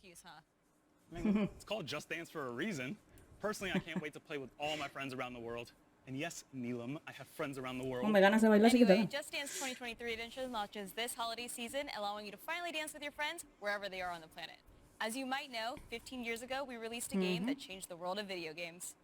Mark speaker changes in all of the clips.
Speaker 1: excuse, huh?
Speaker 2: I mean, it's called Just Dance for a reason. Personally, I can't wait to play with all my friends around the world. And yes, Neelam, I have friends around the world.
Speaker 3: Me ganas de bailar sí que
Speaker 1: Anyway,
Speaker 3: tengo.
Speaker 1: Just Dance 2023 edition launches this holiday season, allowing you to finally dance with your friends wherever they are on the planet. As you might know, 15 years ago, we released a game that changed the world of video games.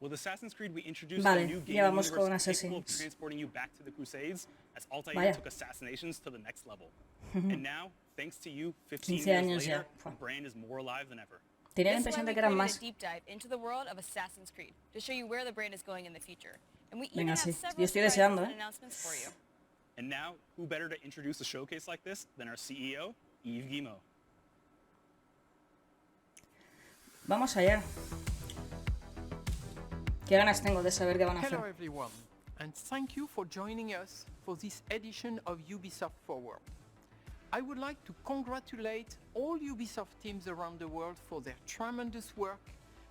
Speaker 2: With Assassin's Creed, we introduced
Speaker 3: Vale,
Speaker 2: a new game
Speaker 3: ya
Speaker 2: universe
Speaker 3: vamos con
Speaker 2: capable of
Speaker 3: Assassin's.
Speaker 2: transporting you back to the Crusades, as Altair
Speaker 3: Vaya.
Speaker 2: took assassinations to the next level. And now, thanks to you, 15
Speaker 3: 15
Speaker 2: years
Speaker 3: años
Speaker 2: later,
Speaker 3: ya.
Speaker 2: the brand is more alive than ever.
Speaker 3: Tenía la
Speaker 1: This is why
Speaker 3: impresión
Speaker 1: we
Speaker 3: de que eran
Speaker 1: created
Speaker 3: más.
Speaker 1: a deep dive into the world of Assassin's Creed to show you where the brand is going in the future. And we even
Speaker 3: Venga,
Speaker 1: have
Speaker 3: sí.
Speaker 1: several
Speaker 3: Yo estoy
Speaker 1: surprises
Speaker 3: deseando,
Speaker 1: and announcements for you.
Speaker 2: And now, who better to introduce a showcase like this than our CEO, Yves Guillemot?
Speaker 3: Vamos allá. Qué ganas tengo de saber qué van a hacer.
Speaker 4: Hello everyone, and thank you for joining us for this edition of Ubisoft Forward. I would like to congratulate all Ubisoft teams around the world for their tremendous work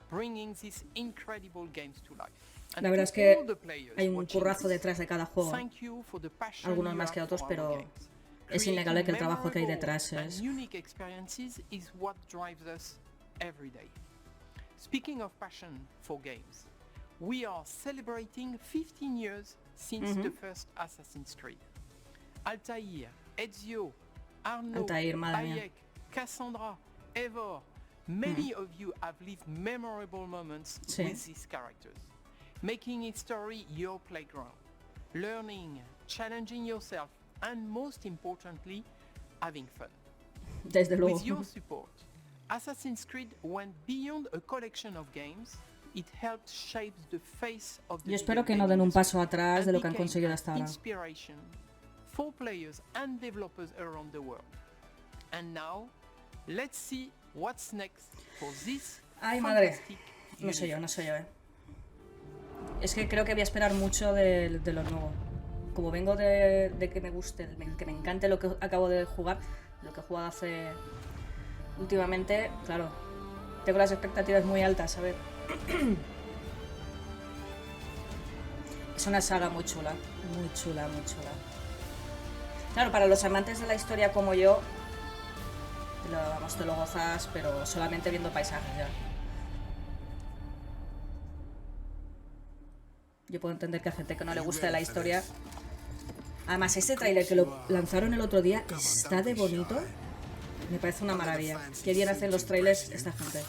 Speaker 4: bringing these incredible games to life. And
Speaker 3: La verdad
Speaker 4: to
Speaker 3: es que
Speaker 4: all the players
Speaker 3: hay un
Speaker 4: watching
Speaker 3: currazo
Speaker 4: this,
Speaker 3: detrás de cada juego.
Speaker 4: thank you for the passion
Speaker 3: Algunos
Speaker 4: you
Speaker 3: más
Speaker 4: have
Speaker 3: que otros,
Speaker 4: for
Speaker 3: pero
Speaker 4: our games.
Speaker 3: es innegable que el
Speaker 4: Creating
Speaker 3: trabajo que hay
Speaker 4: memorable
Speaker 3: detrás
Speaker 4: and
Speaker 3: es...
Speaker 4: unique experiences is what drives us every day. Speaking of passion for games, we are celebrating 15 years since the first Assassin's Creed. Altair, Ezio, Arnaud,
Speaker 3: Altair, madre mía.
Speaker 4: Bayek, Cassandra, Eivor, many of you have lived memorable moments
Speaker 3: Sí.
Speaker 4: with these characters, making its story your playground, learning, challenging yourself, and most importantly, having fun.
Speaker 3: Desde luego.
Speaker 4: With your support, Assassin's Creed went beyond a collection of games. It helped shape the face of the
Speaker 3: Yo espero
Speaker 4: video
Speaker 3: que no
Speaker 4: game
Speaker 3: den un
Speaker 4: industry
Speaker 3: paso atrás de
Speaker 4: and
Speaker 3: lo que han
Speaker 4: became
Speaker 3: conseguido
Speaker 4: an
Speaker 3: hasta ahora.
Speaker 4: inspiration for players and developers around the world. And now, let's see what's next for this
Speaker 3: Ay, madre.
Speaker 4: fantastic
Speaker 3: No sé yo,
Speaker 4: universe.
Speaker 3: no sé yo, Es que creo que voy a esperar mucho de lo nuevo. Como vengo de que me guste, que me encante lo que acabo de jugar, lo que he jugado hace... últimamente, claro, tengo las expectativas muy altas, a ver. Es una saga muy chula, muy chula, muy chula. Claro, para los amantes de la historia como yo, te lo gozas, pero solamente viendo paisajes ya. Yo puedo entender que a gente que no le guste la historia. Además, ese tráiler que lo lanzaron el otro día está de bonito. Me parece una maravilla. Qué bien hacen los trailers esta gente.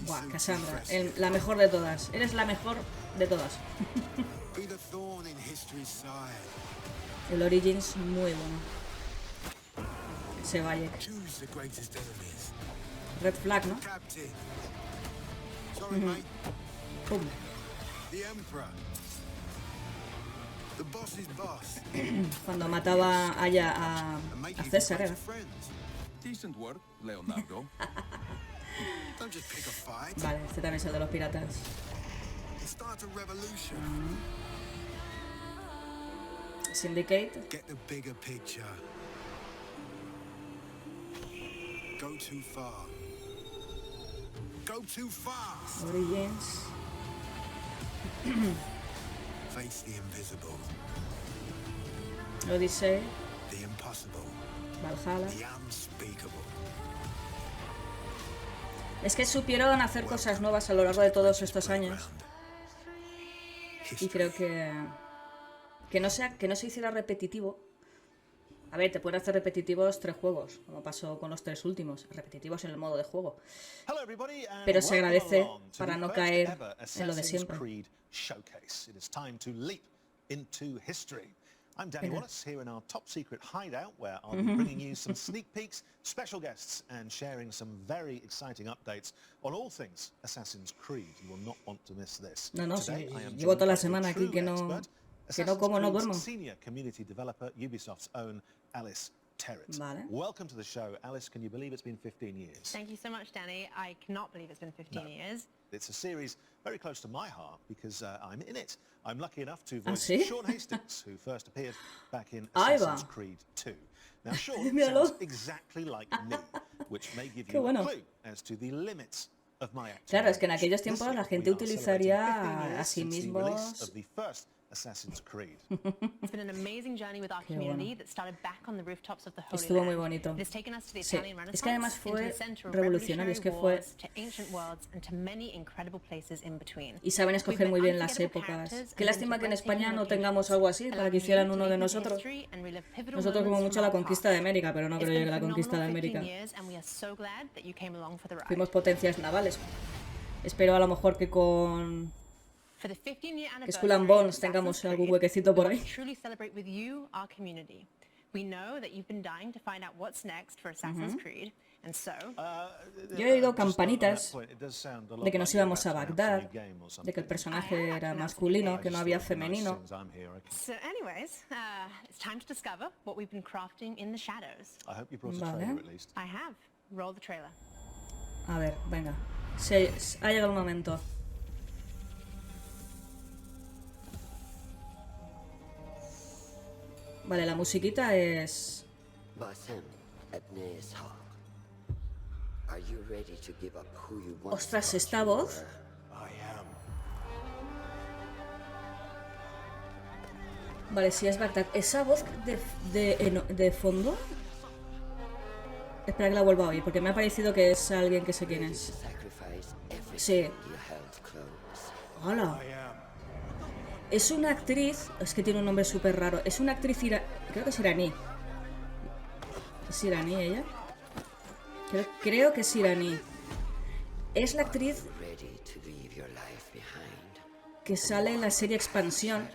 Speaker 3: Buah, Cassandra, la mejor de todas. Eres la mejor de todas. El Origins, muy bueno. Ese Bayek. Red Flag, ¿no? Pum. Cuando mataba a César, era.
Speaker 5: Decent work, Leonardo.
Speaker 3: Vale, este también es el de los piratas. Syndicate.
Speaker 6: Get the bigger picture. Go too far. Go too fast.
Speaker 3: Origins.
Speaker 6: Face the invisible,
Speaker 3: Odyssey.
Speaker 6: the impossible,
Speaker 3: Valhalla.
Speaker 6: the unspeakable.
Speaker 3: Es que supieron hacer cosas nuevas a lo largo de todos estos años. Y creo que no se hiciera repetitivo. A ver, te pueden hacer repetitivos 3 juegos, como pasó con los 3 últimos, repetitivos en el modo de juego. Pero se agradece para no caer en lo de siempre.
Speaker 7: I'm Danny Wallace here in our top secret hideout where I'll be bringing you some sneak peeks, special guests and sharing some very exciting updates on all things Assassin's Creed. You will not want to miss this.
Speaker 3: No,
Speaker 7: Today,
Speaker 3: sí,
Speaker 7: I am
Speaker 3: llevo toda la
Speaker 7: joined by
Speaker 3: semana
Speaker 7: a
Speaker 3: aquí
Speaker 7: true
Speaker 3: que no
Speaker 7: expert,
Speaker 3: como, no
Speaker 7: Assassin's
Speaker 3: duermo.
Speaker 7: Creed's senior community developer, Ubisoft's own Alice Terrett.
Speaker 3: Vale.
Speaker 7: Welcome to the show. Alice, can you believe it's been 15 years?
Speaker 8: Thank you so much, Danny. I cannot believe it's been 15 years.
Speaker 7: It's a series very close to my heart because I'm in it. I'm lucky enough to voice
Speaker 3: ¿sí?
Speaker 7: Sean Hastings, who first appeared back in
Speaker 3: Ahí
Speaker 7: Assassin's
Speaker 3: va.
Speaker 7: Creed 2. Now, Sean
Speaker 3: Míralo.
Speaker 7: sounds exactly like me, which may give
Speaker 3: Qué
Speaker 7: you
Speaker 3: bueno.
Speaker 7: a clue as to the limits of my acting.
Speaker 3: Claro, es que en
Speaker 7: range.
Speaker 3: aquellos
Speaker 7: This
Speaker 3: tiempos
Speaker 7: year
Speaker 3: la gente
Speaker 7: we are celebrating 15
Speaker 3: utilizaría
Speaker 7: years
Speaker 3: a sí
Speaker 7: since the release
Speaker 3: mismos
Speaker 7: of the first Assassin's Creed.
Speaker 8: It's been an amazing journey with our community that started back on the rooftops of the Holy
Speaker 3: Estuvo muy
Speaker 8: Land.
Speaker 3: bonito.
Speaker 8: It has taken us to the
Speaker 3: Sí.
Speaker 8: Italian
Speaker 3: Es que además
Speaker 8: Renaissance, into
Speaker 3: fue
Speaker 8: the center of
Speaker 3: revolucionario, es que
Speaker 8: revolutionary
Speaker 3: fue...
Speaker 8: wars, to ancient worlds, and to many incredible places in between.
Speaker 3: Y saben escoger muy bien las épocas. Qué lástima que en España no tengamos algo así para que hicieran uno de nosotros. Nosotros como mucho la conquista de América, pero no creo yo que la conquista de América. Fuimos potencias navales. Espero a lo mejor que con... que Skull and Bones tengamos algún huequecito por ahí. Yo he oído campanitas de que nos íbamos a Bagdad, de que el personaje era masculino, que no había femenino. Vale. A ver, venga. Ha llegado el momento. Vale, la musiquita es... Ostras, esta voz... Vale, sí es Bagdad. Esa voz de fondo... Espera que la vuelva a oír, porque me ha parecido que es alguien que sé quién es. Sí. Hola. Es una actriz... Es que tiene un nombre súper raro. Es una actriz creo que es iraní. ¿Es iraní ella? Creo que es iraní. Es la actriz que sale en la serie Expansión,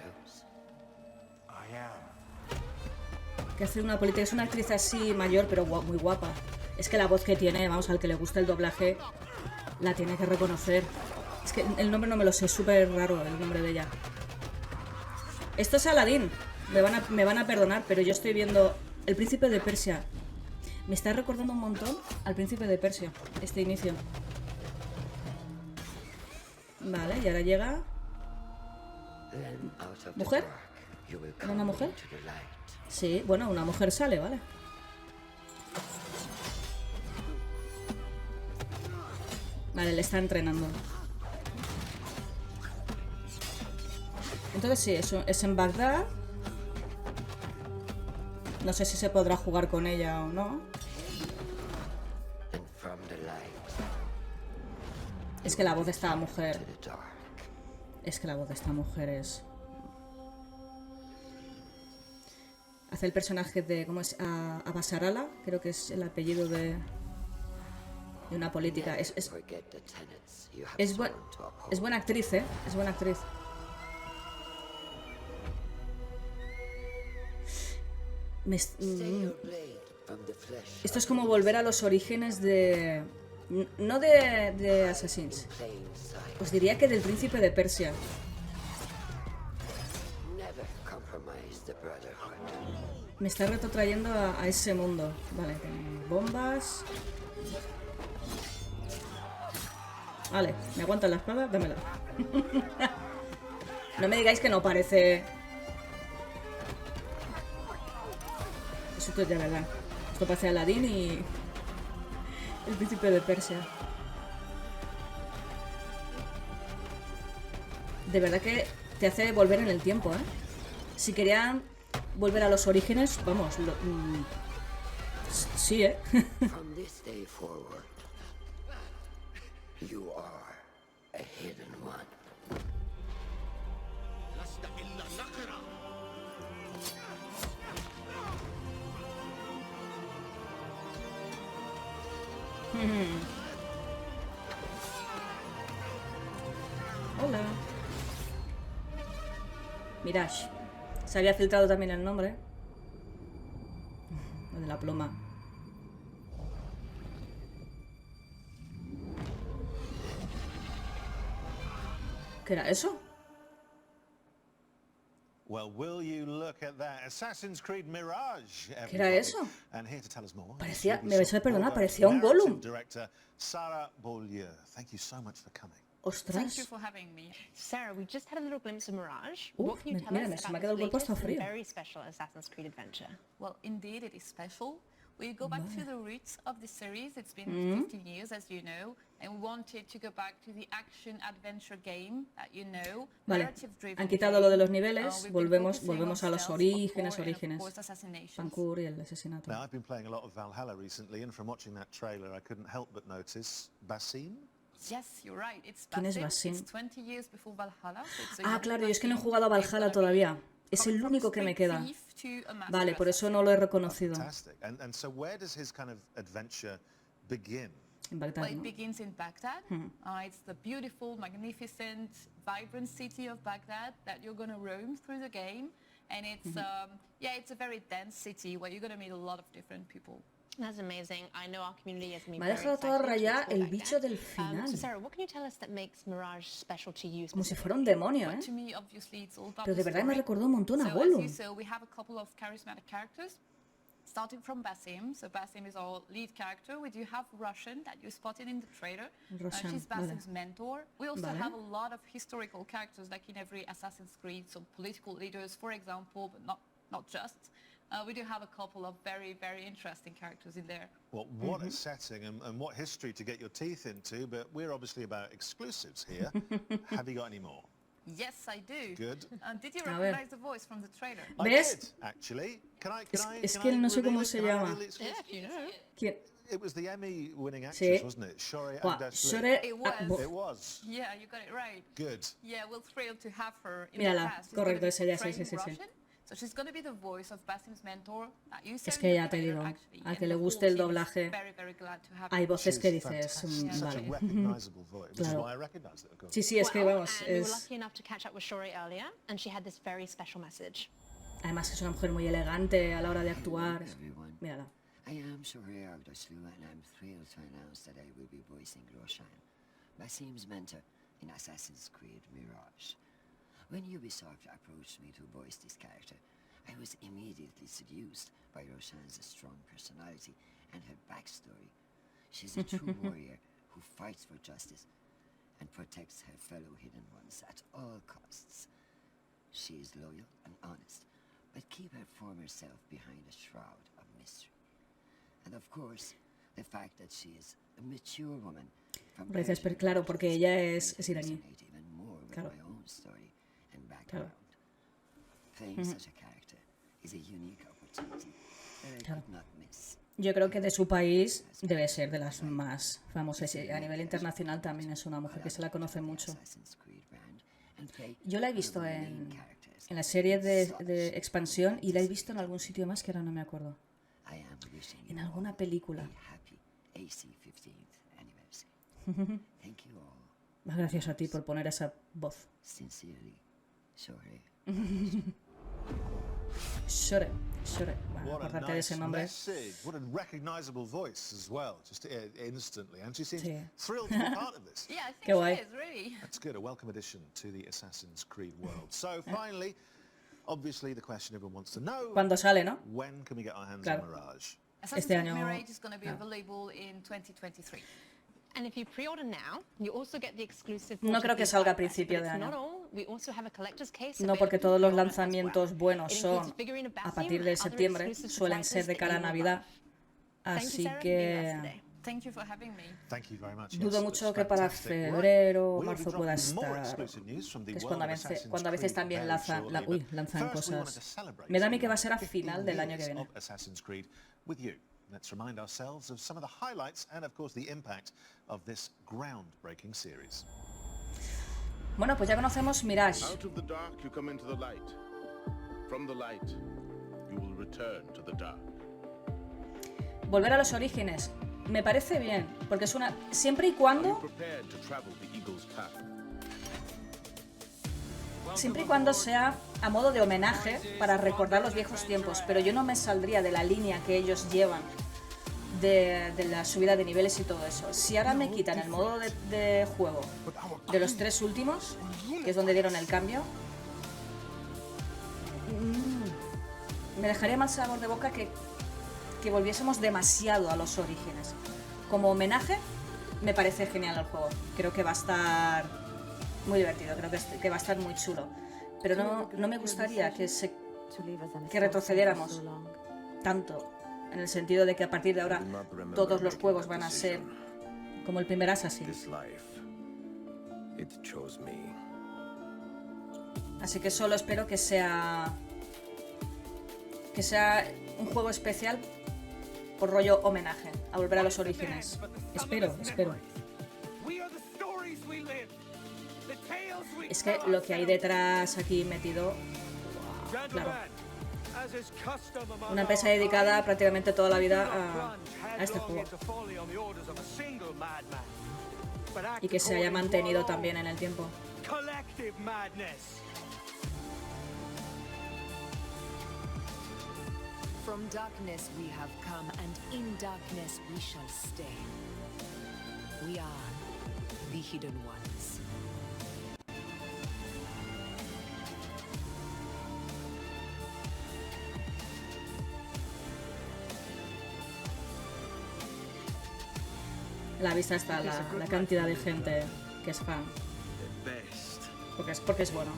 Speaker 3: que hace una política. Es una actriz así mayor, pero muy guapa. Es que la voz que tiene, vamos, al que le gusta el doblaje, la tiene que reconocer. Es que el nombre no me lo sé, es súper raro el nombre de ella. Esto es Aladdin. Me van a perdonar, pero yo estoy viendo El Príncipe de Persia. Me está recordando un montón al Príncipe de Persia, este inicio. Vale, y ahora llega... ¿Mujer? ¿Era una mujer? Sí, bueno, una mujer sale, ¿vale? Vale, le está entrenando. Entonces sí, eso es en Bagdad. No sé si se podrá jugar con ella o no. Es que la voz de esta mujer... Es que la voz de esta mujer es... Hace el personaje de... ¿Cómo es? Abasarala, creo que es el apellido de una política. Es buena actriz, ¿eh? Es buena actriz. Esto es como volver a los orígenes de... No de Assassins. Os diría que del Príncipe de Persia. Me está retrotrayendo a ese mundo. Vale, tenemos bombas. Vale, ¿me aguantan la espada? Dámela. No me digáis que no parece... Esto es de verdad. Esto parece Aladdin y... El Príncipe de Persia. De verdad que te hace volver en el tiempo, ¿eh? Si querían volver a los orígenes, vamos, sí, ¿eh?
Speaker 9: From this day forward, you are a hidden one.
Speaker 3: Hola. Mirage. Se había filtrado también el nombre. Lo de la pluma. ¿Qué era eso?
Speaker 7: Well, will you look at that? Assassin's Creed Mirage.
Speaker 3: ¿Qué era eso?
Speaker 7: And here to tell us more.
Speaker 3: Parecía, me vais a perdonar, parecía un Gollum.
Speaker 7: Director Sarah Beaulieu. Thank you so much for coming.
Speaker 3: Ostras.
Speaker 8: Sarah, we just had a little glimpse of Mirage. What can you tell
Speaker 3: Mira,
Speaker 8: us
Speaker 3: se me ha
Speaker 8: about
Speaker 3: quedado el
Speaker 8: this
Speaker 3: cuerpo hasta
Speaker 8: latest and
Speaker 3: frío.
Speaker 8: very special Assassin's Creed adventure?
Speaker 10: Well, indeed it is special.
Speaker 1: We go back to the roots of the series. It's been 15 years, as you know, and we wanted to go back to the action-adventure game that you know.
Speaker 3: Vale, han quitado lo de los niveles, volvemos a los orígenes. Pancur y el asesinato.
Speaker 7: Now, I've been playing a lot of Valhalla recently, and from watching that trailer, I couldn't help but notice Basim.
Speaker 1: Yes, you're right. It's
Speaker 3: ¿Quién es
Speaker 1: Basim.
Speaker 3: Basim?
Speaker 1: It's 20 years before Valhalla. So it's a
Speaker 3: Ah,
Speaker 1: young
Speaker 3: claro, yo es que no he
Speaker 1: Basim.
Speaker 3: jugado a Valhalla
Speaker 1: They've
Speaker 3: todavía.
Speaker 1: gonna
Speaker 3: Es
Speaker 1: be
Speaker 3: el
Speaker 1: from
Speaker 3: único que me
Speaker 1: street
Speaker 3: queda.
Speaker 1: thief to a master
Speaker 3: Vale, por eso
Speaker 1: assassin.
Speaker 3: no lo he reconocido.
Speaker 7: Fantastic. And so where does his kind of adventure begin?
Speaker 3: En Bagdad,
Speaker 1: Well, it
Speaker 3: ¿no?
Speaker 1: begins in Baghdad. It's the beautiful, magnificent, vibrant city of Baghdad that you're going to roam through the game. And it's, it's a very dense city where you're going to meet a lot of different people.
Speaker 8: That's amazing. I know our community has been
Speaker 3: Me ha
Speaker 8: very
Speaker 3: dejado toda
Speaker 8: excited to
Speaker 3: rayada
Speaker 8: explore
Speaker 3: el bicho
Speaker 8: Baghdad.
Speaker 3: del final.
Speaker 8: So Sarah, what can you tell us that makes Mirage special to you?
Speaker 3: Como si fuera un demonio, ¿eh?
Speaker 1: To me, obviously, it's all about
Speaker 3: Pero de
Speaker 1: the
Speaker 3: verdad me
Speaker 1: story.
Speaker 3: recordó un montón a
Speaker 1: So,
Speaker 3: Gollum.
Speaker 1: as you saw, we have a couple of charismatic characters. Starting from Basim. So Basim is our lead character. We do have Russian that you spotted in the trailer.
Speaker 3: Roshan,
Speaker 1: She's
Speaker 3: vale.
Speaker 1: Basim's mentor. We also
Speaker 3: Vale.
Speaker 1: have a lot of historical characters like in every Assassin's Creed. So political leaders, for example, but not just. We do have a couple of very, very interesting characters in there.
Speaker 7: Well, what a setting and what history to get your teeth into, but we're obviously about exclusives here. Have you got any more?
Speaker 1: Yes, I do.
Speaker 7: Good.
Speaker 1: Did you
Speaker 3: A ver.
Speaker 1: recognize the voice from the trailer?
Speaker 7: I
Speaker 3: ¿Ves?
Speaker 7: did, actually.
Speaker 3: Es que no sé cómo se llama. ¿Quién?
Speaker 7: It was the Emmy-winning
Speaker 3: Sí.
Speaker 7: actress, wasn't it? Shore
Speaker 3: Buah,
Speaker 7: Agdashloo.
Speaker 3: Shore-
Speaker 1: It was.
Speaker 3: ah, bo-
Speaker 7: It was.
Speaker 1: Yeah, you got it right.
Speaker 7: Good.
Speaker 1: Yeah, we're thrilled to have her in
Speaker 3: Mírala,
Speaker 1: the cast. She's
Speaker 3: correcto,
Speaker 1: gonna be
Speaker 3: es ella, sí,
Speaker 1: portraying
Speaker 3: sí, sí, sí.
Speaker 1: Russian. So she's going to be the voice of Basim's mentor. You saw
Speaker 3: Es
Speaker 1: in
Speaker 3: que
Speaker 1: the
Speaker 3: ya te
Speaker 1: trailer,
Speaker 3: digo,
Speaker 1: actually,
Speaker 3: a
Speaker 1: and
Speaker 3: que
Speaker 1: the
Speaker 3: le
Speaker 1: whole
Speaker 3: guste el
Speaker 1: team is
Speaker 3: doblaje,
Speaker 1: very, very glad to have
Speaker 3: hay
Speaker 1: her.
Speaker 3: voces que
Speaker 7: She's
Speaker 3: dices,
Speaker 7: fantastic. Such a
Speaker 1: vale.
Speaker 7: recognizable voice, which is
Speaker 3: Claro.
Speaker 7: why I recognized it, of course.
Speaker 3: Sí, sí, es que
Speaker 8: Well,
Speaker 3: vamos,
Speaker 8: and we were
Speaker 3: es...
Speaker 8: lucky enough to catch up with Shori earlier, and she had this very special message.
Speaker 3: Además es una mujer muy elegante a la hora de actuar.
Speaker 9: Everyone.
Speaker 3: Mírala.
Speaker 9: I am Shore Agdashloo, and I'm thrilled to announce that I will be voicing Roshan, Basim's mentor in Assassin's Creed Mirage. When Ubisoft approached me to voice this character, I was immediately seduced by Roshan's strong personality and her backstory. She's a true warrior who fights for justice and protects her fellow hidden ones at all costs. She is loyal and honest, but keep her former self behind a shroud of mystery. And of course, the fact that she is a mature woman from
Speaker 3: Dices, pero
Speaker 9: Persian
Speaker 3: claro, porque
Speaker 9: origins
Speaker 3: ella es
Speaker 9: makes it
Speaker 3: iraní.
Speaker 9: resonate even more with
Speaker 3: Claro.
Speaker 9: my own story and
Speaker 3: Claro.
Speaker 9: background. Playing such a character is a unique opportunity that I
Speaker 3: Claro.
Speaker 9: could not miss.
Speaker 3: Yo creo que de su país debe ser de las más famosas y a nivel internacional también es una mujer que se la conoce mucho.
Speaker 9: Assassin's Creed brand and play
Speaker 3: Yo la he
Speaker 9: one of
Speaker 3: visto
Speaker 9: the main
Speaker 3: en
Speaker 9: characters
Speaker 3: la serie de
Speaker 9: such
Speaker 3: expansión y la he visto en algún sitio más que ahora no me acuerdo.
Speaker 9: I am wishing
Speaker 3: En
Speaker 9: you
Speaker 3: alguna película.
Speaker 9: a happy AC 15th anniversary. Thank you all.
Speaker 3: Más gracias a ti por poner esa voz.
Speaker 9: Sincerely, Shore.
Speaker 3: Shore. Bueno,
Speaker 7: What a
Speaker 3: acordarte de ese
Speaker 7: nice
Speaker 3: nombre.
Speaker 7: message. What a recognizable voice as well, just instantly. And she seems
Speaker 3: Sí.
Speaker 7: thrilled to be part of this.
Speaker 1: Yeah, I think
Speaker 3: Qué guay.
Speaker 1: she is, really.
Speaker 7: That's good, a welcome addition to the Assassin's Creed world. So finally, obviously the question everyone wants to know,
Speaker 3: Cuando sale, ¿no?
Speaker 7: when can we get our hands
Speaker 3: Claro.
Speaker 7: on Mirage?
Speaker 1: Assassin's
Speaker 3: Este
Speaker 1: Creed
Speaker 3: año-
Speaker 1: Mirage is going to be
Speaker 3: claro.
Speaker 1: available in 2023.
Speaker 8: And if you pre-order now, you also get the exclusive.
Speaker 3: No creo que
Speaker 8: 40p
Speaker 3: salga a
Speaker 8: pack, but
Speaker 3: principio
Speaker 8: it's
Speaker 3: de año.
Speaker 8: not all. We also have a collector's case
Speaker 3: No, porque
Speaker 8: available
Speaker 3: todos los
Speaker 8: pre-order as well.
Speaker 3: lanzamientos buenos
Speaker 8: It
Speaker 3: son
Speaker 8: includes a figurine of
Speaker 3: a
Speaker 8: Basim
Speaker 3: partir
Speaker 8: and
Speaker 3: de
Speaker 8: other
Speaker 3: septiembre,
Speaker 8: exclusive
Speaker 3: suelen ser de
Speaker 8: surprises
Speaker 3: cara a
Speaker 8: that you will
Speaker 3: Navidad.
Speaker 8: love. Thank you,
Speaker 3: Así
Speaker 8: Sarah, for being with us
Speaker 3: que
Speaker 8: today.
Speaker 1: Thank you for having me.
Speaker 7: Thank you very much.
Speaker 3: dudo
Speaker 7: Yes,
Speaker 3: mucho
Speaker 7: that's
Speaker 3: que para
Speaker 7: fantastic. Right.
Speaker 3: febrero o
Speaker 7: We'll be
Speaker 3: marzo pueda
Speaker 7: dropping more
Speaker 3: estar.
Speaker 7: exclusive news from the
Speaker 3: Que es
Speaker 7: world
Speaker 3: cuando
Speaker 7: of
Speaker 3: a veces
Speaker 7: Assassin's
Speaker 3: también
Speaker 7: Creed
Speaker 3: lanzan,
Speaker 7: very shortly, but
Speaker 3: lanzan
Speaker 7: first we wanted to
Speaker 3: cosas.
Speaker 7: celebrate
Speaker 3: Me da a mí
Speaker 7: some
Speaker 3: que va a ser a
Speaker 7: 15
Speaker 3: final del año que
Speaker 7: years
Speaker 3: viene.
Speaker 7: of Assassin's Creed with you. Let's remind ourselves of some of the highlights and of course the impact of this groundbreaking series.
Speaker 3: Bueno, pues ya conocemos Mirage.
Speaker 10: Out of the dark you come into the light. From the light you will return to the dark.
Speaker 3: Volver a los orígenes. Me parece bien, porque es una... Siempre y
Speaker 10: Are you
Speaker 3: cuando...
Speaker 10: prepared to travel the eagle's path?
Speaker 3: Siempre y cuando sea a modo de homenaje para recordar los viejos tiempos, pero yo no me saldría de la línea que ellos llevan de la subida de niveles y todo eso. Si ahora me quitan el modo de juego de los 3 últimos, que es donde dieron el cambio, me dejaría mal sabor de boca que volviésemos demasiado a los orígenes. Como homenaje, me parece genial el juego. Creo que va a estar muy divertido, creo que va a estar muy chulo. Pero no me gustaría que retrocediéramos tanto en el sentido de que a partir de ahora todos los juegos van a ser como el primer Assassin. Así que solo espero que sea un juego especial por rollo homenaje, a volver a los orígenes. Espero. Es que lo que hay detrás aquí metido, claro. Una empresa dedicada prácticamente toda la vida a este juego. Y que se haya mantenido también en el tiempo.
Speaker 11: From darkness we have come, and in darkness we shall stay. We are the Hidden Ones.
Speaker 3: A la vista está la cantidad de gente que es fan. Porque es bueno.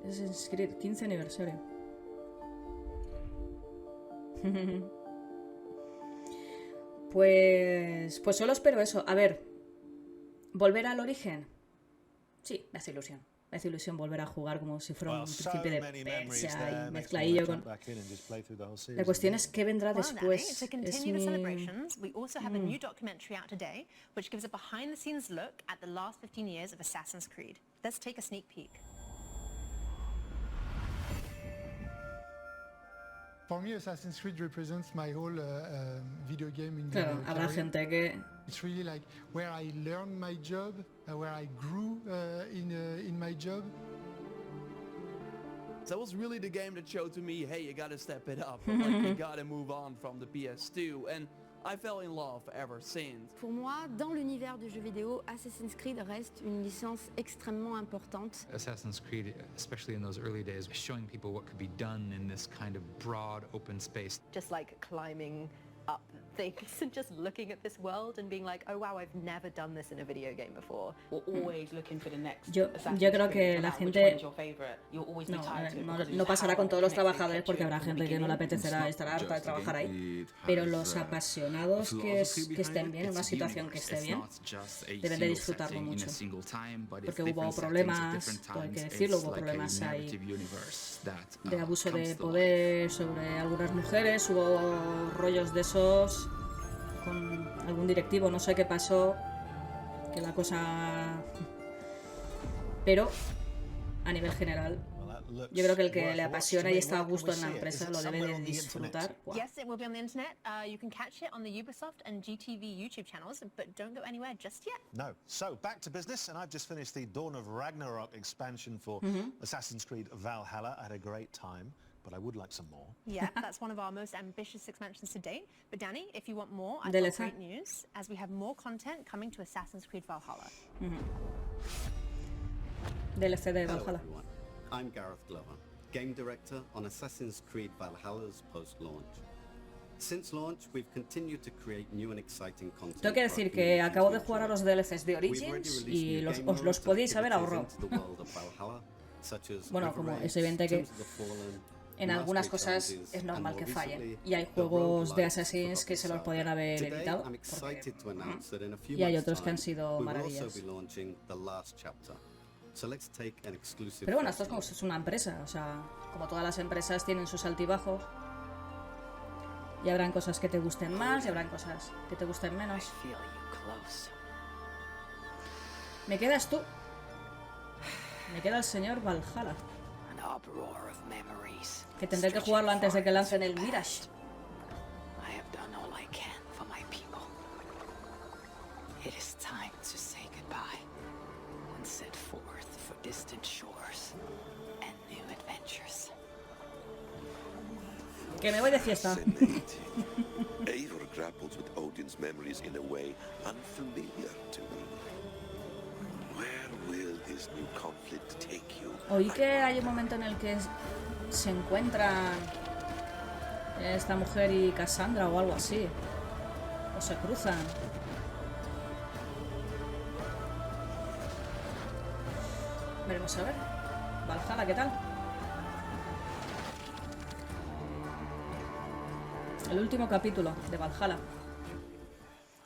Speaker 3: Assassin's Creed 15 aniversario. Pues solo espero eso. A ver, ¿volver al origen? Sí, me hace ilusión. Me hace ilusión volver a jugar como si fuera un príncipe de Persia y mezcladillo con... La cuestión es qué vendrá después.
Speaker 8: To continue the celebrations, we also have a new documentary out today, which gives a behind-the-scenes look at the last 15 years of Assassin's Creed. Let's take a sneak peek.
Speaker 12: For me, Assassin's Creed represents my whole video gaming
Speaker 3: Claro, habrá gente que...
Speaker 12: It's really like where I learned my job, where I grew in my job.
Speaker 13: That was really the game that showed to me, hey, you gotta step it up. Like, you gotta move on from the PS2. And I fell in love ever since.
Speaker 14: Pour moi, dans l'univers du jeu vidéo, Assassin's Creed reste une licence extrêmement importante.
Speaker 15: Assassin's Creed, especially in those early days, showing people what could be done in this kind of broad open space.
Speaker 8: Just like climbing up things and just looking at this world and being like, oh wow, I've never done this in a video game before. We're always looking for the next.
Speaker 3: Yo creo que la gente no pasará con todos los trabajadores porque habrá gente que no le apetecerá estar harta de trabajar ahí, pero los apasionados que estén bien, en una situación que esté bien, deben de disfrutarlo mucho, porque hubo problemas, todo hay que decirlo, hubo problemas ahí de abuso de poder sobre algunas mujeres, hubo rollos de esos con algún directivo, no sé qué pasó, que la cosa... Pero a nivel general, yo creo que el que le apasiona y está a gusto en la empresa lo debe de disfrutar. Wow.
Speaker 8: Yes, it will be on the internet. You can catch it on the Ubisoft and GTV YouTube channels, but don't go anywhere just yet.
Speaker 7: No. So back to business, and I've just finished the Dawn of Ragnarok expansion for Assassin's Creed Valhalla. I had a great time, but I would like some more.
Speaker 8: Yeah, that's one of our most ambitious expansions to date. But Danny, if you want more, I've got great news, as we have more content coming to Assassin's Creed Valhalla.
Speaker 3: DLC de Valhalla.
Speaker 16: I'm Gareth Glover, Game Director on Assassin's Creed Valhalla's post-launch. Since launch, we've continued to create new and exciting content.
Speaker 3: Tengo que decir que acabo de jugar a los DLCs de Origins y os los podéis haber ahorrado. Bueno, como es evidente que en algunas cosas es normal que fallen. Y hay juegos de Assassins que se los podían haber evitado. Y hay otros que han sido maravillas. Pero bueno, esto es como si es una empresa, o sea, como todas las empresas tienen sus altibajos. Y habrán cosas que te gusten más y habrán cosas que te gusten menos. Me quedas tú. Me queda el señor Valhalla. Que tendré que jugarlo antes de que lancen el Mirage. Que me voy de fiesta.
Speaker 17: Eivor grapples with Odin's memories in a way unfamiliar to me. Where will his new conflict take you?
Speaker 3: Oí que hay un momento en el que se encuentran esta mujer y Cassandra o algo así. O se cruzan. Veremos a ver. Valhalla, ¿qué tal? El último capítulo de Valhalla.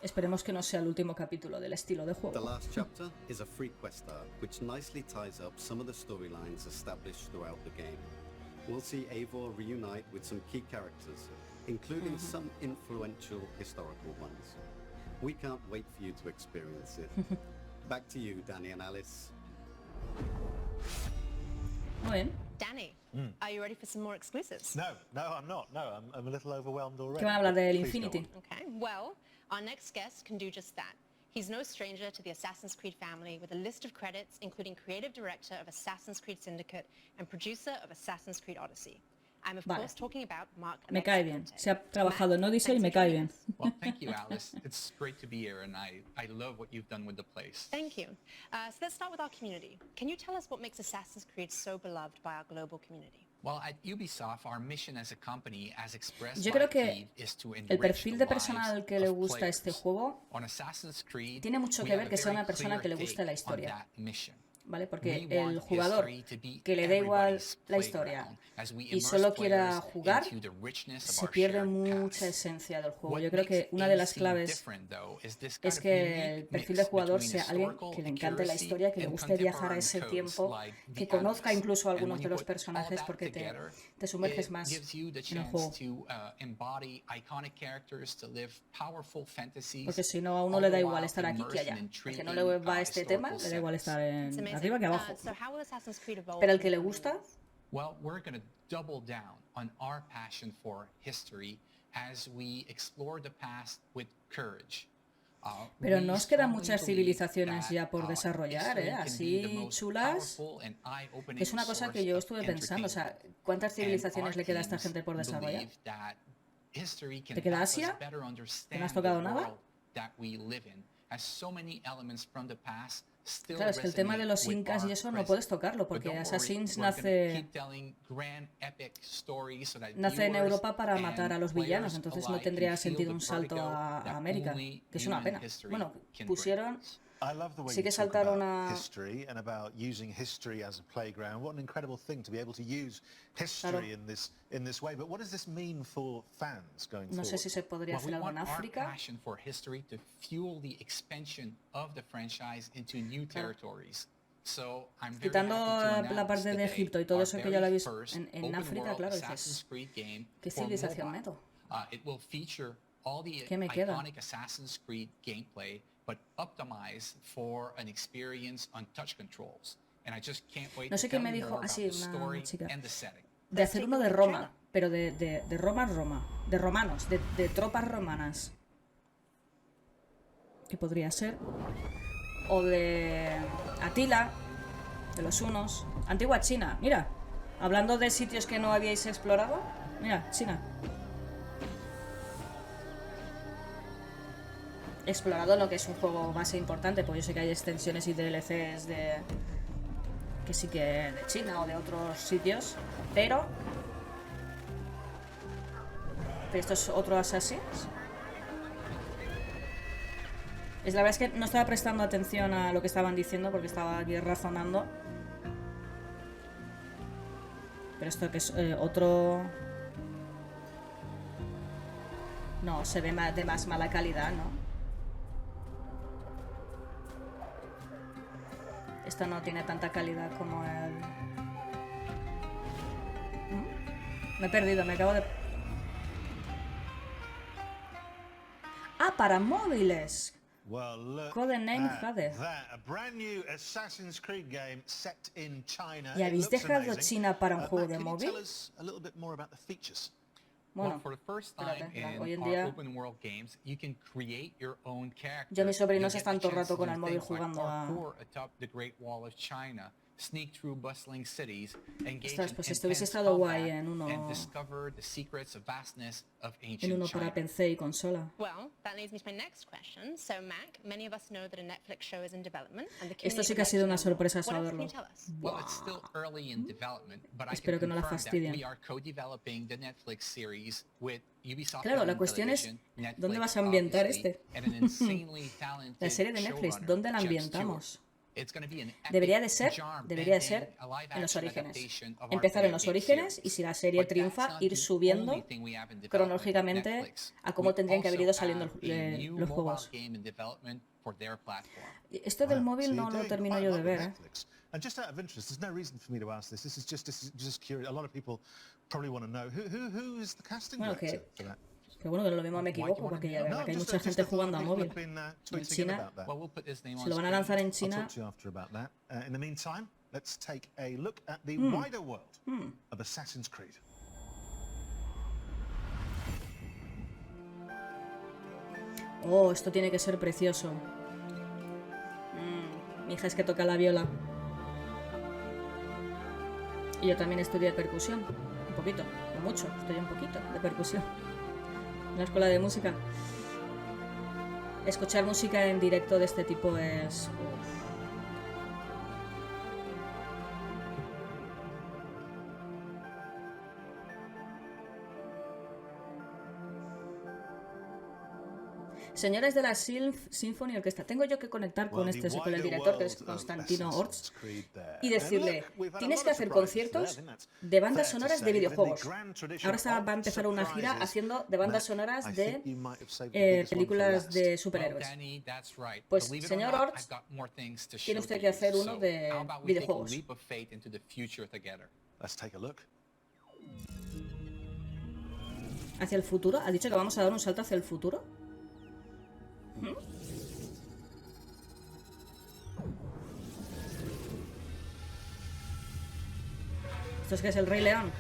Speaker 3: Esperemos que no sea el último capítulo del estilo de juego.
Speaker 16: The last chapter is a free quest arc which nicely ties up some of the storylines established throughout the game. We'll see Eivor reunite with some key characters, including some influential historical ones. We can't wait for you to experience it. Back to you, Danny and Alice.
Speaker 3: Muy bien.
Speaker 8: Danny, are you ready for some more exclusives?
Speaker 7: No, I'm not. No, I'm a little overwhelmed already.
Speaker 3: ¿Qué van a hablar del
Speaker 7: Please go
Speaker 3: Infinity?
Speaker 7: on.
Speaker 8: Okay, well, our next guest can do just that. He's no stranger to the Assassin's Creed family with a list of credits including creative director of Assassin's Creed Syndicate and producer of Assassin's Creed Odyssey. I'm of course talking about Mark.
Speaker 3: Me cae bien. Se ha trabajado en Odyssey y me cae bien.
Speaker 15: Well, thank you, Alice. It's great to be here, and I love what you've done with the place.
Speaker 8: Thank you. So let's start with our community. Can you tell us what makes Assassin's Creed so beloved by our global community?
Speaker 15: Well, at Ubisoft, our mission as a company, as expressed
Speaker 3: Yo
Speaker 15: by
Speaker 3: creo que
Speaker 15: Creed, is to
Speaker 3: el
Speaker 15: enrich
Speaker 3: perfil
Speaker 15: the
Speaker 3: de
Speaker 15: lives
Speaker 3: persona que le
Speaker 15: of
Speaker 3: gusta
Speaker 15: players.
Speaker 3: este juego
Speaker 15: On Assassin's Creed,
Speaker 3: tiene mucho
Speaker 15: we
Speaker 3: que
Speaker 15: have
Speaker 3: ver
Speaker 15: a
Speaker 3: que sea
Speaker 15: very
Speaker 3: una persona
Speaker 15: clear
Speaker 3: que le guste la
Speaker 15: take on
Speaker 3: historia,
Speaker 15: that mission.
Speaker 3: ¿vale? Porque
Speaker 15: We want
Speaker 3: el jugador
Speaker 15: history to be
Speaker 3: que le da igual
Speaker 15: everybody's
Speaker 3: la historia
Speaker 15: playground as we
Speaker 3: y
Speaker 15: immerse
Speaker 3: solo quiera
Speaker 15: players
Speaker 3: jugar,
Speaker 15: into the richness of
Speaker 3: se
Speaker 15: our
Speaker 3: pierde
Speaker 15: shared
Speaker 3: mucha esencia del juego.
Speaker 15: What
Speaker 3: Yo creo que
Speaker 15: makes
Speaker 3: una de las
Speaker 15: AC
Speaker 3: claves
Speaker 15: different, though, is this kind
Speaker 3: es
Speaker 15: of
Speaker 3: que
Speaker 15: unique
Speaker 3: el perfil
Speaker 15: mix
Speaker 3: de jugador
Speaker 15: between
Speaker 3: sea alguien
Speaker 15: historical
Speaker 3: que le encante la
Speaker 15: accuracy
Speaker 3: historia, que le
Speaker 15: and
Speaker 3: guste viajar a
Speaker 15: contemporary
Speaker 3: ese
Speaker 15: codes
Speaker 3: tiempo,
Speaker 15: like
Speaker 3: que
Speaker 15: the
Speaker 3: conozca
Speaker 15: Atlas.
Speaker 3: incluso a
Speaker 15: And
Speaker 3: algunos
Speaker 15: when
Speaker 3: de
Speaker 15: you
Speaker 3: los
Speaker 15: put all
Speaker 3: personajes
Speaker 15: that
Speaker 3: porque
Speaker 15: together,
Speaker 3: te sumerges
Speaker 15: it
Speaker 3: más
Speaker 15: gives you the
Speaker 3: en el
Speaker 15: chance
Speaker 3: juego.
Speaker 15: to embody iconic characters, to live powerful fantasies,
Speaker 3: Porque si no, a uno
Speaker 15: all
Speaker 3: le
Speaker 15: the
Speaker 3: da igual
Speaker 15: while
Speaker 3: estar aquí que
Speaker 15: immersed
Speaker 3: allá.
Speaker 15: in
Speaker 3: Al que no
Speaker 15: intriguing,
Speaker 3: le va este tema, le da igual
Speaker 15: historical
Speaker 3: estar
Speaker 8: It's amazing.
Speaker 3: arriba que abajo.
Speaker 8: So how will Assassin's Creed evolve?
Speaker 3: Pero el que le gusta,
Speaker 15: Well, we're going to double down on our passion for history as we explore the past with courage.
Speaker 3: pero
Speaker 15: We
Speaker 3: nos quedan
Speaker 15: strongly
Speaker 3: muchas
Speaker 15: believe
Speaker 3: civilizaciones
Speaker 15: that,
Speaker 3: ya por desarrollar,
Speaker 15: history can be the
Speaker 3: así
Speaker 15: most
Speaker 3: chulas.
Speaker 15: powerful and eye-opening
Speaker 3: Que es una cosa que
Speaker 15: source
Speaker 3: yo
Speaker 15: of
Speaker 3: estuve pensando, o sea,
Speaker 15: entertainment.
Speaker 3: ¿cuántas
Speaker 15: And
Speaker 3: civilizaciones
Speaker 15: our
Speaker 3: le queda a esta
Speaker 15: teams
Speaker 3: gente por desarrollar?
Speaker 15: believe that history can
Speaker 3: ¿Te queda
Speaker 15: help us
Speaker 3: Asia?
Speaker 15: better
Speaker 3: ¿Que no has
Speaker 15: understand
Speaker 3: tocado
Speaker 15: the
Speaker 3: nada?
Speaker 15: world that we live in, as so many elements from the past still
Speaker 3: Claro, es que el tema de los
Speaker 15: resonate with
Speaker 3: incas y
Speaker 15: our
Speaker 3: eso no
Speaker 15: present.
Speaker 3: puedes tocarlo,
Speaker 15: But
Speaker 3: porque
Speaker 15: don't worry,
Speaker 3: Assassin's
Speaker 15: we're gonna
Speaker 3: nace
Speaker 15: keep telling grand epic stories so that
Speaker 3: en
Speaker 15: viewers
Speaker 3: Europa para
Speaker 15: and
Speaker 3: matar a los villanos,
Speaker 15: players
Speaker 3: entonces no
Speaker 15: alike
Speaker 3: tendría
Speaker 15: can feel
Speaker 3: sentido
Speaker 15: the
Speaker 3: un salto
Speaker 15: vertigo
Speaker 3: a
Speaker 15: that
Speaker 3: América,
Speaker 15: only
Speaker 3: que es una
Speaker 15: human
Speaker 3: pena.
Speaker 15: history
Speaker 3: Bueno,
Speaker 15: can
Speaker 3: pusieron...
Speaker 7: I love the way
Speaker 3: Sí
Speaker 7: you
Speaker 3: que
Speaker 7: talk
Speaker 3: saltaron
Speaker 7: about
Speaker 3: a...
Speaker 7: history and about using history as a playground. What an incredible thing to be able to use history in this way. But what does this mean for fans going
Speaker 3: No
Speaker 7: forward?
Speaker 3: sé si se podría
Speaker 15: Well, we
Speaker 3: hacer algo en
Speaker 15: want our
Speaker 3: África.
Speaker 15: passion for history to fuel the expansion of the franchise into new territories. So I'm very
Speaker 3: Quitando
Speaker 15: happy to
Speaker 3: la
Speaker 15: announce
Speaker 3: parte de
Speaker 15: today
Speaker 3: Egipto y todo
Speaker 15: our
Speaker 3: eso que ya lo
Speaker 15: very
Speaker 3: habéis
Speaker 15: first
Speaker 3: en
Speaker 15: open
Speaker 3: África,
Speaker 15: world
Speaker 3: claro,
Speaker 15: Assassin's
Speaker 3: dices,
Speaker 15: Creed game
Speaker 3: ¿qué
Speaker 15: for
Speaker 3: civilización
Speaker 15: mobile.
Speaker 3: meto?
Speaker 15: It will feature all the
Speaker 3: ¿Qué me queda?
Speaker 15: iconic Assassin's Creed gameplay, but optimized for an experience on touch controls. And I just can't wait
Speaker 3: No
Speaker 15: to
Speaker 3: sé
Speaker 15: tell
Speaker 3: quién me
Speaker 15: you
Speaker 3: dijo,
Speaker 15: more about
Speaker 3: así,
Speaker 15: the
Speaker 3: una
Speaker 15: story
Speaker 3: chica,
Speaker 15: and the setting.
Speaker 3: de hacer uno de Roma, pero de Roma, de romanos, de tropas romanas. Que podría ser. O de Atila, de los hunos. Antigua China, mira. Hablando de sitios que no habíais explorado. Mira, China. Explorado lo que es un juego base importante, porque yo sé que hay extensiones y DLCs de... que sí que de China o de otros sitios, pero esto es otro Assassin's. Es la verdad es que no estaba prestando atención a lo que estaban diciendo porque estaba aquí razonando. Pero esto que es otro... No, se ve de más mala calidad, ¿no? Esto no tiene tanta calidad como el... Me he perdido, me acabo de... Ah, para móviles.
Speaker 7: Well, look
Speaker 3: Codename
Speaker 7: at
Speaker 3: Hades.
Speaker 7: that. A brand new Assassin's Creed game set in China.
Speaker 3: ¿Y habéis
Speaker 7: It looks
Speaker 3: dejado
Speaker 7: amazing.
Speaker 3: China para un juego
Speaker 7: Matt,
Speaker 3: de
Speaker 7: can you
Speaker 3: móvil?
Speaker 7: tell us a little bit more about the features?
Speaker 3: Bueno,
Speaker 15: Well, for the first time
Speaker 3: espérate,
Speaker 15: in
Speaker 3: hoy en
Speaker 15: our
Speaker 3: día
Speaker 15: open world games, you can create your own character.
Speaker 3: yo y mis sobrinos
Speaker 15: You'll
Speaker 3: están
Speaker 15: get
Speaker 3: todo
Speaker 15: the
Speaker 3: el rato
Speaker 15: chance
Speaker 3: con
Speaker 15: to
Speaker 3: el
Speaker 15: do
Speaker 3: móvil
Speaker 15: things like
Speaker 3: jugando a...
Speaker 15: parkour atop the Great Wall of China, sneak through bustling cities, engage
Speaker 3: Ostras,
Speaker 15: in
Speaker 3: pues esto hubiese
Speaker 15: intense
Speaker 3: estado
Speaker 15: combat,
Speaker 3: guay en uno...
Speaker 15: and discover the secrets of vastness of
Speaker 3: en
Speaker 15: ancient
Speaker 3: uno
Speaker 15: China.
Speaker 3: para PC y consola.
Speaker 8: Well, that leads me to my next question. So, Mac, many of us know that a Netflix show is in development, and the
Speaker 3: Esto sí
Speaker 8: community
Speaker 3: que ha
Speaker 8: would
Speaker 3: sido
Speaker 8: like
Speaker 3: una
Speaker 8: to know more.
Speaker 3: sorpresa
Speaker 8: What else can
Speaker 3: saberlo.
Speaker 8: you tell us?
Speaker 15: Well, it's still early in development, but I
Speaker 3: Espero que
Speaker 15: can
Speaker 3: no la
Speaker 15: confirm that
Speaker 3: fastidien.
Speaker 15: we are co-developing the Netflix series with Ubisoft.
Speaker 3: Claro, la
Speaker 15: Film
Speaker 3: cuestión es,
Speaker 15: Television, Netflix,
Speaker 3: ¿dónde vas a ambientar
Speaker 15: obviously,
Speaker 3: este?
Speaker 15: and an insanely talented
Speaker 3: La serie de Netflix,
Speaker 15: showrunner,
Speaker 3: ¿dónde la
Speaker 15: Jon
Speaker 3: ambientamos?
Speaker 15: Stewart.
Speaker 3: Debería de ser en los orígenes. Empezar en los orígenes y si la serie triunfa, ir subiendo cronológicamente a cómo tendrían que haber ido saliendo los juegos. Esto del móvil no lo termino yo de ver, ¿eh?
Speaker 7: And just out of interest, there's no reason for me to ask this. This is just curious. A lot of people probably want to know who is the casting director for that.
Speaker 3: Que bueno, que lo mismo me equivoco, porque ya verá que hay mucha gente jugando a móvil. En China, si lo van a lanzar en China...
Speaker 7: In the meantime, let's take a look at the wider world of Assassin's Creed.
Speaker 3: Oh, esto tiene que ser precioso. Mi hija es que toca la viola. Y yo también estudié percusión. Un poquito, no mucho, estudié un poquito de percusión. En la escuela de música. Escuchar música en directo de este tipo es... Señores de la Symphony Orquesta, tengo yo que conectar con con el director, que es Constantino Orts, y decirle, tienes que hacer conciertos de bandas sonoras de videojuegos. Ahora va a empezar una gira haciendo de bandas sonoras de películas de superhéroes. Pues, señor Orts, tiene usted que hacer uno de videojuegos. ¿Hacia el futuro? ¿Ha dicho que vamos a dar un salto hacia el futuro? ¿Esto es que es el Rey León?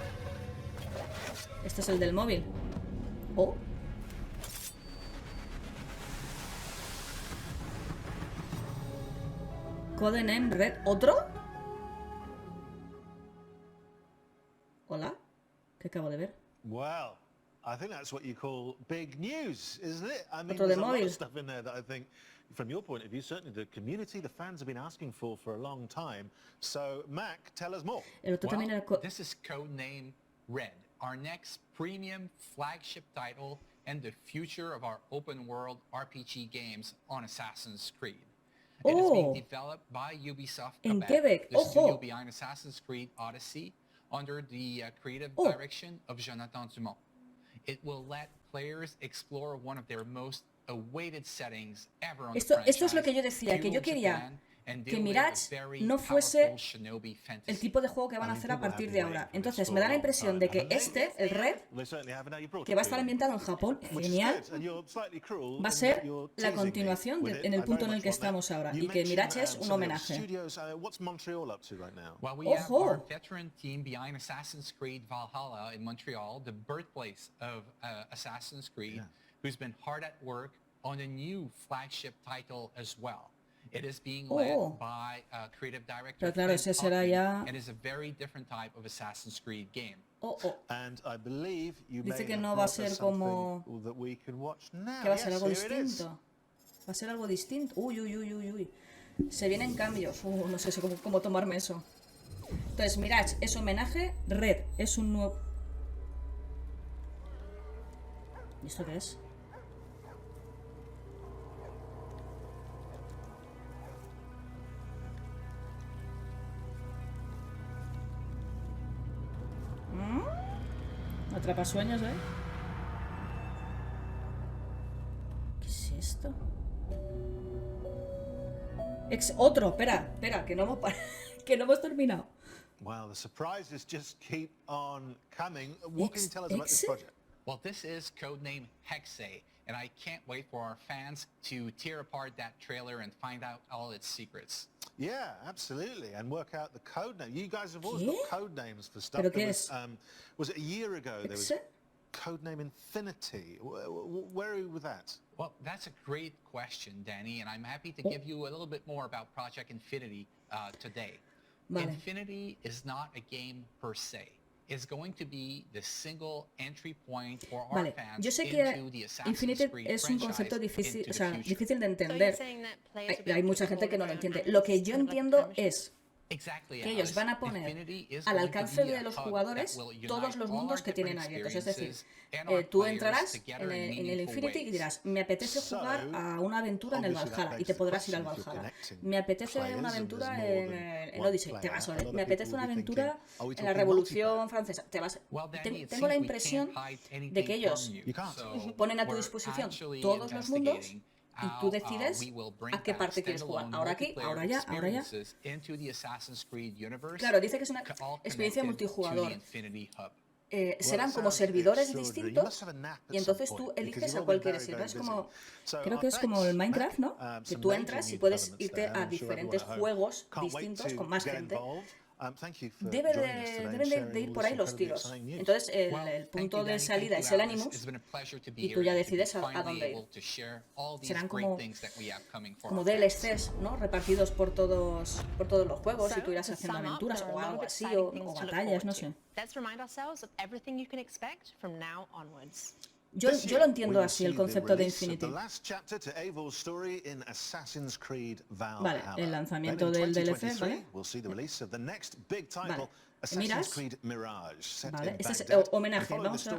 Speaker 3: Este es el del móvil. Oh. Codename Red. ¿Otro? ¿Hola? ¿Qué acabo de ver?
Speaker 7: Well, I think that's what you call big news, isn't it? I mean, there's a lot of stuff in there that I think, from your point of view, certainly the community, the fans have been asking for a long time. So, Mac, tell us more.
Speaker 15: Well, this is codename Red, our next premium flagship title and the future of our open-world RPG games on Assassin's Creed. It is being developed by Ubisoft Quebec, the studio behind Assassin's Creed Odyssey, under the creative direction of Jonathan Dumont. It will let players explore one of their most awaited settings ever on the franchise.
Speaker 3: Esto es lo que yo decía, que yo quería que Mirage no fuese el tipo de juego que van a hacer a partir de ahora. Entonces me da la impresión de que el Red, que va a estar ambientado en Japón, genial, va a ser la continuación en el punto en el que estamos ahora, y que Mirage es un homenaje.
Speaker 15: Ojo. Our veteran team behind Assassin's Creed Valhalla in Montreal, the birthplace of Assassin's Creed, who's been hard at work on a new flagship title as well. It is being led by creative director.
Speaker 3: Pero claro, ese será ya...
Speaker 15: And is a very different type of Assassin's Creed game.
Speaker 7: And I believe you
Speaker 3: dice que no va a ser como... que va a ser algo distinto. Va a ser algo distinto. Uy. Se vienen cambios. No sé cómo tomarme eso. Entonces, Mirage es homenaje. Red es un nuevo... ¿Y esto qué es? Atrapasueños, ¿eh? ¿Qué es esto? Otro, espera, que no hemos terminado.
Speaker 7: Well, the surprises just keep on coming. What can you tell us about this project?
Speaker 15: Well, this is codename Hexe, and I can't wait for our fans to tear apart that trailer and find out all its secrets.
Speaker 7: Yeah, absolutely, and work out the code name. You guys have always got code names for stuff.
Speaker 3: ¿Pero qué es?
Speaker 7: Was it a year ago? There was codename Infinity. Where are you with that?
Speaker 15: Well, that's a great question, Danny, and I'm happy to give you a little bit more about Project Infinity today.
Speaker 3: Vale.
Speaker 15: Infinity is not a game per se. It's going to be the single entry point for our fans
Speaker 3: yo sé que
Speaker 15: into the Assassin's
Speaker 3: Infinity
Speaker 15: Creed
Speaker 3: es un concepto
Speaker 15: franchise
Speaker 3: difícil de entender. Hay mucha gente que no lo entiende. Lo que yo entiendo es
Speaker 15: Exactly,
Speaker 3: que ellos van a
Speaker 15: Alice.
Speaker 3: poner
Speaker 15: Infinity is
Speaker 3: al
Speaker 15: going to
Speaker 3: alcance
Speaker 15: be a
Speaker 3: de los
Speaker 15: hub
Speaker 3: jugadores
Speaker 15: that will unite
Speaker 3: todos los
Speaker 15: all
Speaker 3: mundos
Speaker 15: our
Speaker 3: que tienen
Speaker 15: different
Speaker 3: abiertos. Es decir,
Speaker 15: experiences and our
Speaker 3: tú
Speaker 15: players
Speaker 3: entrarás
Speaker 15: together
Speaker 3: en
Speaker 15: in
Speaker 3: el
Speaker 15: meaningful
Speaker 3: Infinity y
Speaker 15: ways.
Speaker 3: dirás, me apetece jugar a una aventura en el
Speaker 7: obviously that
Speaker 3: Valhalla, y
Speaker 7: begs
Speaker 3: te
Speaker 7: the
Speaker 3: podrás ir al
Speaker 7: question if you're
Speaker 3: Valhalla.
Speaker 7: connecting
Speaker 3: Me apetece
Speaker 7: players
Speaker 3: una
Speaker 7: and
Speaker 3: aventura
Speaker 7: there's more than
Speaker 3: en
Speaker 7: one
Speaker 3: Odyssey, te
Speaker 7: player,
Speaker 3: vas
Speaker 7: a
Speaker 3: a
Speaker 7: lot
Speaker 3: ver.
Speaker 7: of
Speaker 3: Me apetece
Speaker 7: people
Speaker 3: una
Speaker 7: will be thinking,
Speaker 3: aventura
Speaker 7: are we
Speaker 3: en la
Speaker 7: talking
Speaker 3: Revolución Francesa, te vas.
Speaker 15: Well, Danny, it
Speaker 3: Tengo la
Speaker 15: seems we
Speaker 3: impresión
Speaker 15: can't hide
Speaker 3: de
Speaker 15: anything
Speaker 3: que ellos
Speaker 15: from you.
Speaker 7: You can't.
Speaker 15: So
Speaker 3: ponen a tu
Speaker 15: we're
Speaker 3: disposición
Speaker 15: actually
Speaker 3: todos los mundos
Speaker 15: investigating
Speaker 3: y tú
Speaker 15: how,
Speaker 3: decides
Speaker 15: we will bring
Speaker 3: a qué
Speaker 15: back
Speaker 3: parte quieres jugar.
Speaker 15: standalone
Speaker 3: Ahora aquí,
Speaker 15: multiplayer
Speaker 3: ahora allá, ahora allá.
Speaker 15: experiences into the Assassin's Creed universe,
Speaker 3: Claro, dice que es una
Speaker 15: all
Speaker 3: experiencia
Speaker 15: connected to the
Speaker 3: multijugador.
Speaker 15: Infinity Hub.
Speaker 3: Serán como servidores distintos y entonces tú eliges a cuál quieres ir, ¿no? Es como, creo que es como el Minecraft, ¿no? Que tú entras y puedes irte a diferentes juegos distintos con más gente. Deben de ir por ahí los tiros. Entonces el punto de salida es el Animus y tú ya decides a dónde ir. Serán como DLCs, ¿no? Repartidos por todos los juegos y tú irás haciendo aventuras o algo así o batallas, no sé.
Speaker 8: Let's remind ourselves of everything you can expect from now onwards.
Speaker 3: Yo lo entiendo así, el concepto de Infinity. Vale, el lanzamiento del DLC, ¿vale? Vale, miras. Vale, este es el homenaje, vamos a...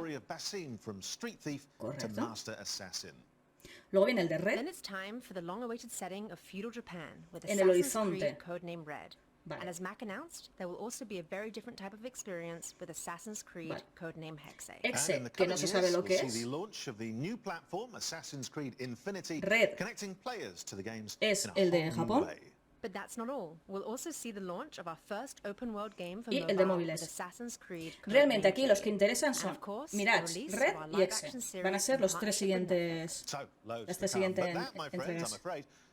Speaker 3: Correcto. Luego viene el de Red.
Speaker 8: Then it's time for the long-awaited setting of feudal Japan with
Speaker 3: En el
Speaker 8: Assassin's
Speaker 3: horizonte.
Speaker 8: Creed codename Red.
Speaker 3: Vale.
Speaker 8: And as Mac announced, there will also be a very different type of experience with Assassin's Creed
Speaker 3: Vale.
Speaker 8: codename Hexe.
Speaker 3: Exe, que no se sabe lo que es. Red es el de Japón.
Speaker 8: But that's not all. We'll also see the launch of our first open world game for
Speaker 3: Y el de
Speaker 8: mobile with
Speaker 3: móviles.
Speaker 8: Assassin's Creed
Speaker 3: Realmente aquí
Speaker 8: codename
Speaker 3: los
Speaker 8: Jade.
Speaker 3: que interesan
Speaker 8: And
Speaker 3: son
Speaker 8: of course,
Speaker 3: Mirage,
Speaker 8: the release
Speaker 3: Red
Speaker 8: of our
Speaker 3: y
Speaker 8: live-action
Speaker 3: Exe.
Speaker 8: series
Speaker 3: Van a ser
Speaker 8: in
Speaker 3: los tres
Speaker 8: partnership with
Speaker 3: siguientes, las tres siguientes entregas.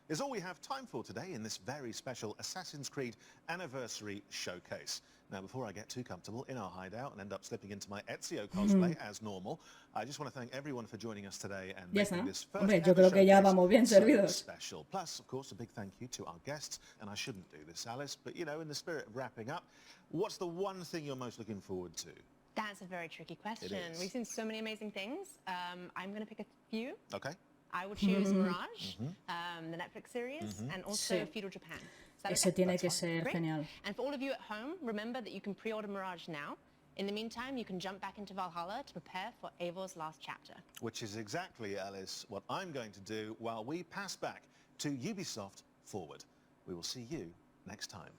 Speaker 7: Is all we have time for today in this very special Assassin's Creed Anniversary Showcase. Now, before I get too comfortable in our hideout and end up slipping into my Ezio cosplay as normal, I just want to thank everyone for joining us today and
Speaker 3: Ya
Speaker 7: making
Speaker 3: está.
Speaker 7: this first
Speaker 3: Hombre, yo
Speaker 7: ever
Speaker 3: creo que ya
Speaker 7: showcase
Speaker 3: vamos bien
Speaker 7: so
Speaker 3: servidos.
Speaker 7: special. Plus, of course, a big thank you to our guests. And I shouldn't do this, Alice, but you know, in the spirit of wrapping up, what's the one thing you're most looking forward to?
Speaker 8: That's a very tricky question.
Speaker 7: is.
Speaker 8: We've seen so many amazing things. I'm going to pick a few.
Speaker 7: Okay.
Speaker 8: I would choose Mirage, the Netflix series, and also
Speaker 3: Sí.
Speaker 8: feudal Japan. Is that
Speaker 3: Ese
Speaker 8: okay?
Speaker 3: tiene que ser
Speaker 8: Great.
Speaker 3: genial.
Speaker 8: And for all of you at home, remember that you can pre-order Mirage now. In the meantime, you can jump back into Valhalla to prepare for Eivor's last chapter.
Speaker 7: Which is exactly, Alice, what I'm going to do while we pass back to Ubisoft Forward. We will see you next time.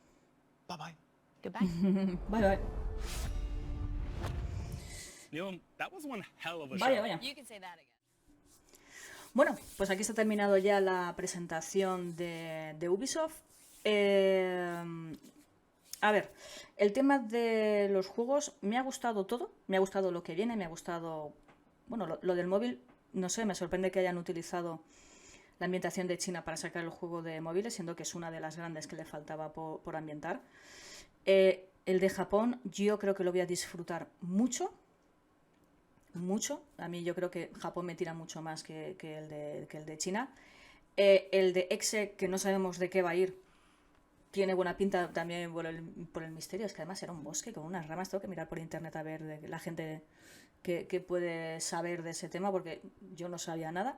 Speaker 7: Bye-bye.
Speaker 8: Goodbye.
Speaker 3: Bye, bye.
Speaker 2: Neil, that was one hell of a
Speaker 3: Vaya,
Speaker 2: show.
Speaker 3: vaya.
Speaker 1: You can say that again.
Speaker 3: Bueno, pues aquí está terminado ya la presentación de Ubisoft. A ver, el tema de los juegos, me ha gustado todo, me ha gustado lo que viene, me ha gustado, bueno, lo del móvil, no sé, me sorprende que hayan utilizado la ambientación de China para sacar el juego de móviles, siendo que es una de las grandes que le faltaba por ambientar. El de Japón, yo creo que lo voy a disfrutar mucho. Mucho. A mí yo creo que Japón me tira mucho más que el de China. El de Exe, que no sabemos de qué va a ir, tiene buena pinta también por el misterio. Es que además era un bosque con unas ramas. Tengo que mirar por internet a ver de la gente que puede saber de ese tema, porque yo no sabía nada.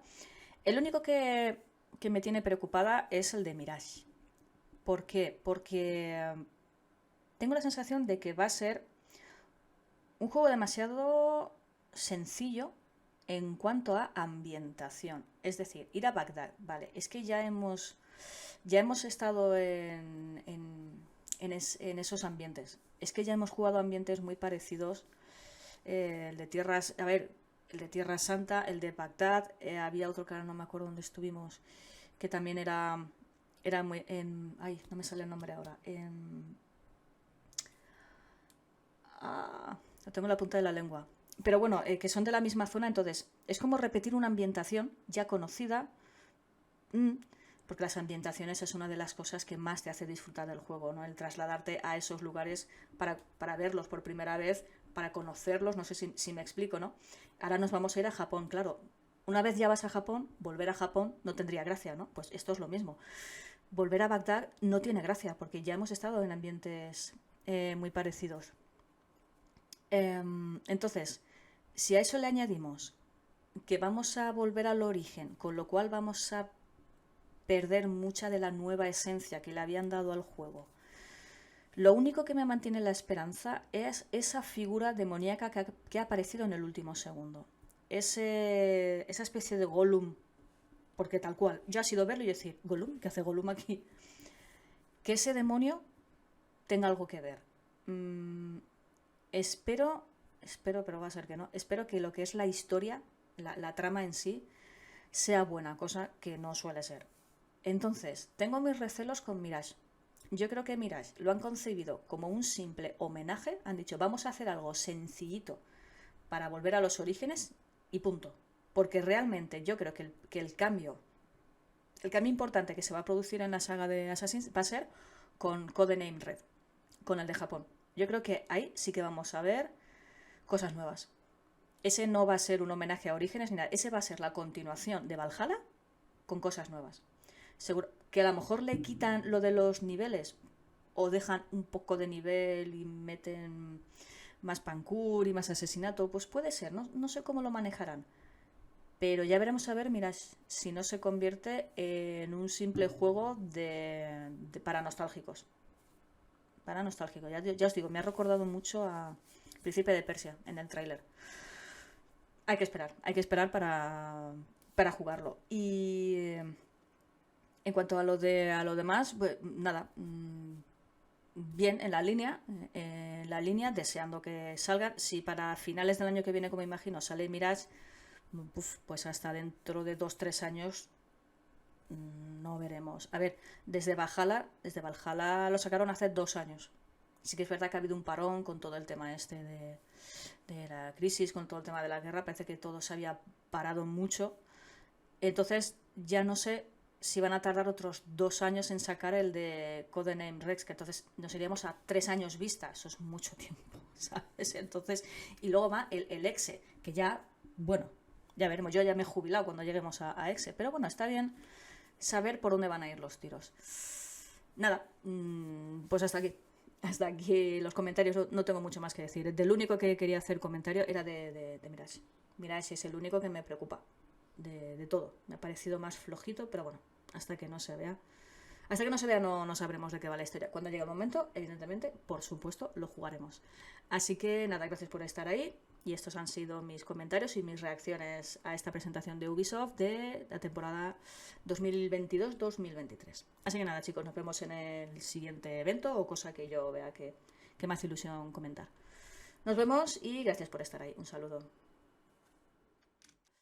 Speaker 3: El único que me tiene preocupada es el de Mirage. ¿Por qué? Porque tengo la sensación de que va a ser un juego demasiado sencillo en cuanto a ambientación. Es decir, ir a Bagdad, vale, es que ya hemos estado en esos ambientes. Es que ya hemos jugado ambientes muy parecidos. El de Tierras, a ver, el de Tierra Santa, el de Bagdad, había otro que ahora no me acuerdo dónde estuvimos, que también era muy ay, no me sale el nombre ahora. Lo tengo en la punta de la lengua. Pero bueno, que son de la misma zona, entonces es como repetir una ambientación ya conocida, porque las ambientaciones es una de las cosas que más te hace disfrutar del juego, ¿no? El trasladarte a esos lugares para verlos por primera vez, para conocerlos, no sé si me explico, ¿no? Ahora nos vamos a ir a Japón, claro. Una vez ya vas a Japón, volver a Japón no tendría gracia, ¿no? Pues esto es lo mismo. Volver a Bagdad no tiene gracia, porque ya hemos estado en ambientes muy parecidos. Entonces, si a eso le añadimos que vamos a volver al origen, con lo cual vamos a perder mucha de la nueva esencia que le habían dado al juego, Lo único que me mantiene la esperanza es esa figura demoníaca que ha aparecido en el último segundo. Esa especie de Gollum, porque tal cual, yo ha sido verlo y decir, ¿Gollum? ¿Qué hace Gollum aquí? Que ese demonio tenga algo que ver. Espero, pero va a ser que no, espero que lo que es la historia, la trama en sí, sea buena, cosa que no suele ser. Entonces, tengo mis recelos con Mirage. Yo creo que Mirage lo han concebido como un simple homenaje, han dicho, vamos a hacer algo sencillito para volver a los orígenes y punto. Porque realmente yo creo que el cambio importante que se va a producir en la saga de Assassin's va a ser con Codename Red, con el de Japón. Yo creo que ahí sí que vamos a ver cosas nuevas. Ese no va a ser un homenaje a Orígenes ni nada, ese va a ser la continuación de Valhalla con cosas nuevas. Seguro que a lo mejor le quitan lo de los niveles o dejan un poco de nivel y meten más parkour y más asesinato, pues puede ser, no sé cómo lo manejarán. Pero ya veremos a ver, mirad, si no se convierte en un simple juego para nostálgicos. Para nostálgicos. Ya os digo, me ha recordado mucho a Príncipe de Persia en el tráiler. Hay que esperar para jugarlo. Y en cuanto a lo demás, pues nada, bien en la línea, deseando que salgan. Si para finales del año que viene, como imagino, sale Mirage, pues hasta dentro de 2-3 años no veremos. A ver, desde Valhalla lo sacaron hace 2 años. Sí que es verdad que ha habido un parón con todo el tema de la crisis, con todo el tema de la guerra. Parece que todo se había parado mucho. Entonces ya no sé si van a tardar otros 2 años en sacar el de Codename Rex, que entonces nos iríamos a 3 años vista. Eso es mucho tiempo, ¿sabes? Entonces, y luego va el Exe, que ya, bueno, ya veremos. Yo ya me he jubilado cuando lleguemos a Exe, pero bueno, está bien saber por dónde van a ir los tiros. Nada, pues hasta aquí los comentarios. No tengo mucho más que decir. Del único que quería hacer comentario era de Mirage. Mirage es el único que me preocupa de todo. Me ha parecido más flojito, pero bueno, hasta que no se vea no sabremos de qué va la historia. Cuando llegue el momento, evidentemente, por supuesto, lo jugaremos. Así que nada, gracias por estar ahí. Y estos han sido mis comentarios y mis reacciones a esta presentación de Ubisoft de la temporada 2022-2023. Así que nada, chicos, nos vemos en el siguiente evento o cosa que yo vea que me hace ilusión comentar. Nos vemos y gracias por estar ahí. Un saludo.